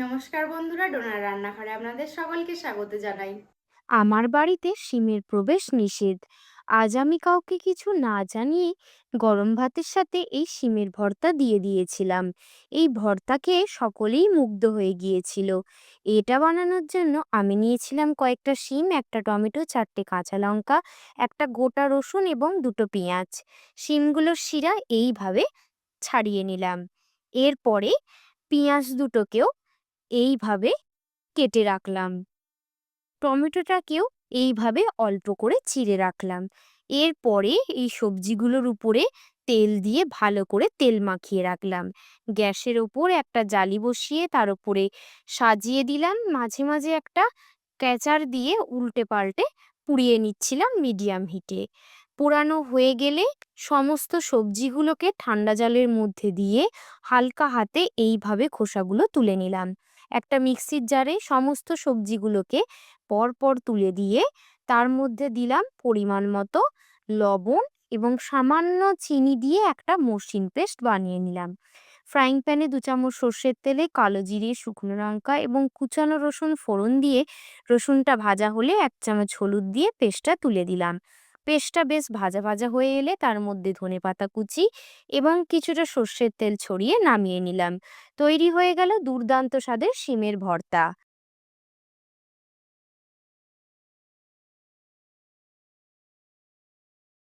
নমস্কার বন্ধুরা, ডোনার রান্নাঘরে আপনাদের সকলকে স্বাগত জানাই। আমার বাড়িতে শিমের প্রবেশ নিষেধ। আজ আমি কাউকে কিছু না জানিয়ে গরম ভাতের সাথে এই শিমের ভর্তা দিয়ে দিয়েছিলাম। এই ভর্তা খেয়ে সকলেই মুগ্ধ হয়ে গিয়েছিল। এটা বানানোর জন্য আমি নিয়েছিলাম কয়েকটা শিম, একটা টমেটো, 4টে কাঁচা লঙ্কা, একটা গোটা রসুন এবং 2টো পেঁয়াজ। শিমগুলোর শিরা এইভাবে ছাড়িয়ে নিলাম। এরপরে পেঁয়াজ দুটোকেও এইভাবে কেটে রাখলাম। টমেটোটাকেও এইভাবে অল্প করে চিড়ে রাখলাম। এরপরে এই সবজিগুলোর উপরে তেল দিয়ে ভালো করে তেল মাখিয়ে রাখলাম। গ্যাসের ওপর একটা জালি বসিয়ে তার উপরে সাজিয়ে দিলাম। মাঝে মাঝে একটা ক্যাচার দিয়ে উল্টে পাল্টে পুড়িয়ে নিচ্ছিলাম মিডিয়াম হিটে। পোড়ানো হয়ে গেলে সমস্ত সবজিগুলোকে ঠান্ডা জলের মধ্যে দিয়ে হালকা হাতে এইভাবে খোসাগুলো তুলে নিলাম। একটা মিক্সির জারে সমস্ত সবজিগুলোকে পরপর তুলে দিয়ে তার মধ্যে দিলাম পরিমাণ মতো লবণ এবং সামান্য চিনি দিয়ে একটা মসৃণ পেস্ট বানিয়ে নিলাম। ফ্রাইং প্যানে 2 চামচ সর্ষের তেলে কালো জিরে, শুকনো লঙ্কা এবং কুচানো রসুন ফোড়ন দিয়ে রসুনটা ভাজা হলে 1 চামচ হলুদ দিয়ে পেস্টটা তুলে দিলাম। পেস্টটা বেশ ভাজা ভাজা হয়ে এলে তার মধ্যে ধনেপাতা কুচি এবং কিছুটা সর্ষের তেল ছড়িয়ে নামিয়ে নিলাম। তৈরি হয়ে গেল দুর্দান্ত স্বাদের শিমের ভর্তা।